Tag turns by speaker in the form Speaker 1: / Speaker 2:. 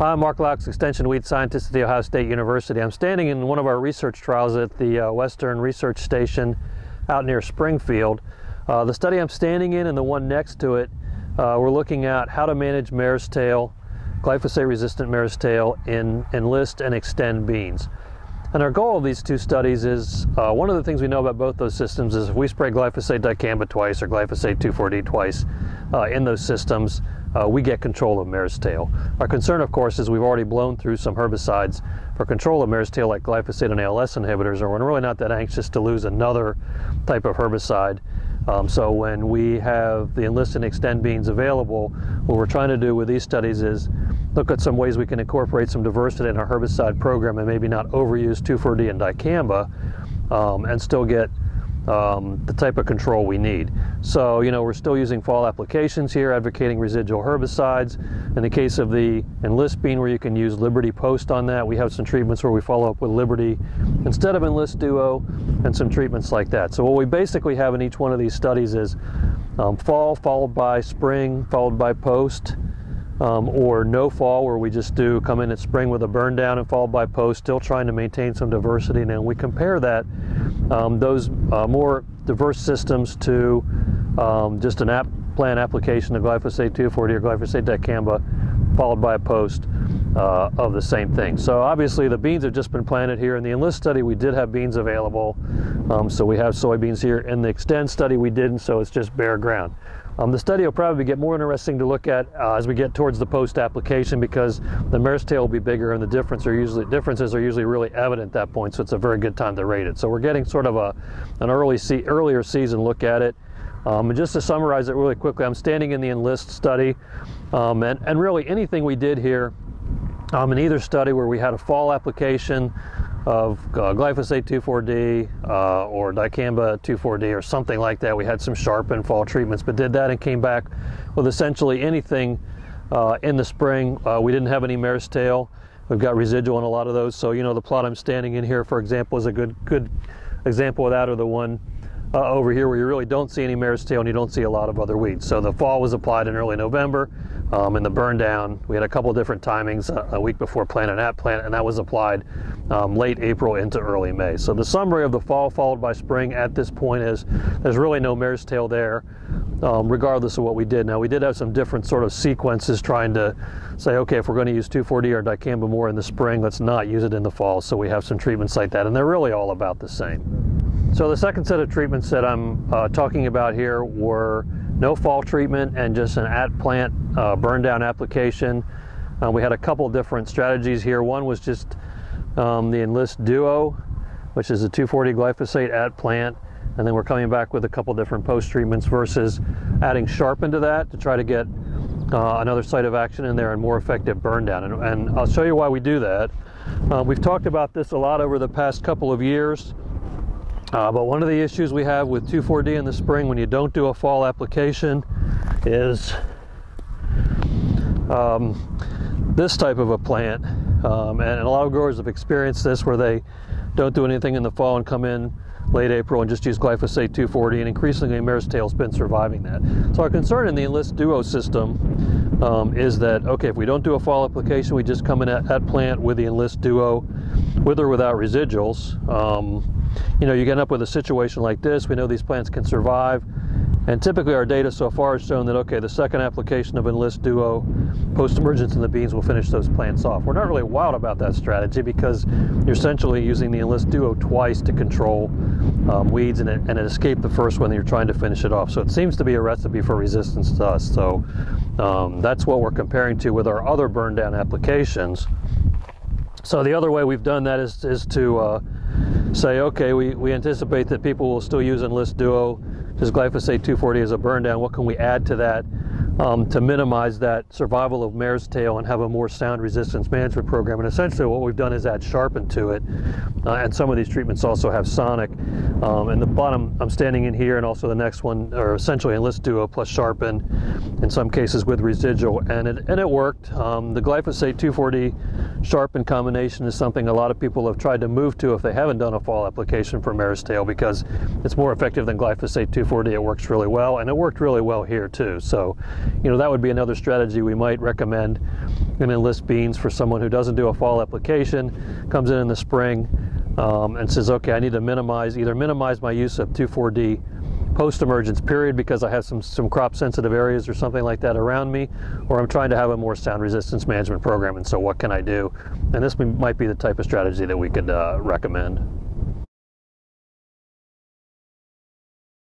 Speaker 1: Hi, I'm Mark Laux, Extension Weed Scientist at The Ohio State University. I'm standing in one of our research trials at the Western Research Station out near Springfield. The study I'm standing in and the one next to it, we're looking at how to manage mare's-tail, glyphosate-resistant mare's-tail in Enlist and Xtend beans. And our goal of these two studies is, one of the things we know about both those systems is if we spray glyphosate dicamba twice or glyphosate 2,4-D twice in those systems, we get control of mare's tail. Our concern, of course, is we've already blown through some herbicides for control of mare's tail like glyphosate and ALS inhibitors, and we're really not that anxious to lose another type of herbicide. So when we have the Enlist and Xtend beans available, what we're trying to do with these studies is look at some ways we can incorporate some diversity in our herbicide program and maybe not overuse 2,4-D and dicamba and still get the type of control we need. So, we're still using fall applications here, advocating residual herbicides. In the case of the Enlist bean, where you can use Liberty Post on that, we have some treatments where we follow up with Liberty instead of Enlist Duo and some treatments like that. So what we basically have in each one of these studies is fall followed by spring followed by post, or no fall, where we just come in at spring with a burn down and followed by post, still trying to maintain some diversity. And we compare that, those more diverse systems to just an plant application of glyphosate 2,4-D or glyphosate dicamba followed by a post of the same thing. So obviously the beans have just been planted here. In the Enlist study we did have beans available, so we have soybeans here. In the Xtend study we didn't, so it's just bare ground. The study will probably get more interesting to look at as we get towards the post application, because the mare's tail will be bigger and the differences are usually really evident at that point, so it's a very good time to rate it. So we're getting sort of an earlier season look at it. And just to summarize it really quickly, I'm standing in the Enlist study, and really anything we did here in either study where we had a fall application of glyphosate 2,4-D or dicamba 2,4-D or something like that. We had some sharpened fall treatments, but did that and came back with essentially anything in the spring. We didn't have any mare's tail. We've got residual in a lot of those. So the plot I'm standing in here, for example, is a good example of that, or the one over here where you really don't see any mare's tail and you don't see a lot of other weeds. So the fall was applied in early November, and the burn down, we had a couple different timings, a week before plant and at plant, and that was applied late April into early May. So the summary of the fall followed by spring at this point is there's really no mare's tail there, regardless of what we did. Now we did have some different sort of sequences trying to say, okay, if we're going to use 2,4-D or dicamba more in the spring, let's not use it in the fall. So we have some treatments like that, and they're really all about the same. So the second set of treatments that I'm talking about here were no fall treatment and just an at-plant burn down application. We had a couple different strategies here. One was just the Enlist Duo, which is a 2,4-D glyphosate at-plant, and then we're coming back with a couple different post-treatments versus adding Sharpen to that to try to get another site of action in there and more effective burn down. And I'll show you why we do that. We've talked about this a lot over the past couple of years. But one of the issues we have with 2,4-D in the spring when you don't do a fall application is this type of a plant. And a lot of growers have experienced this, where they don't do anything in the fall and come in late April and just use glyphosate 2,4-D, and increasingly mare's tail's been surviving that. So our concern in the Enlist Duo system is that, okay, if we don't do a fall application, we just come in at plant with the Enlist Duo, with or without residuals. You get up with a situation like this. We know these plants can survive, and typically our data so far has shown that, okay, the second application of Enlist Duo post-emergence in the beans will finish those plants off. We're not really wild about that strategy because you're essentially using the Enlist Duo twice to control weeds, and it escaped the first one that you're trying to finish it off. So it seems to be a recipe for resistance to us. So that's what we're comparing to with our other burn down applications. So the other way we've done that is to say, okay, we anticipate that people will still use Enlist Duo, just glyphosate 2,4-D as a burn down. What can we add to that to minimize that survival of mare's tail and have a more sound resistance management program? And essentially what we've done is add Sharpen to it, and some of these treatments also have Sonic. And the bottom I'm standing in here, and also the next one, are essentially Enlist Duo plus Sharpen, in some cases with residual, and it worked. The glyphosate 2,4-D Sharpen combination is something a lot of people have tried to move to if they haven't done a fall application for mare's tail, because it's more effective than glyphosate 2,4-D. It works really well, and it worked really well here too. So that would be another strategy we might recommend in Enlist beans for someone who doesn't do a fall application, comes in the spring, and says, okay, I need to either minimize my use of 2,4-D post-emergence period because I have some crop sensitive areas or something like that around me, or I'm trying to have a more sound resistance management program, and so what can I do? And this might be the type of strategy that we could recommend.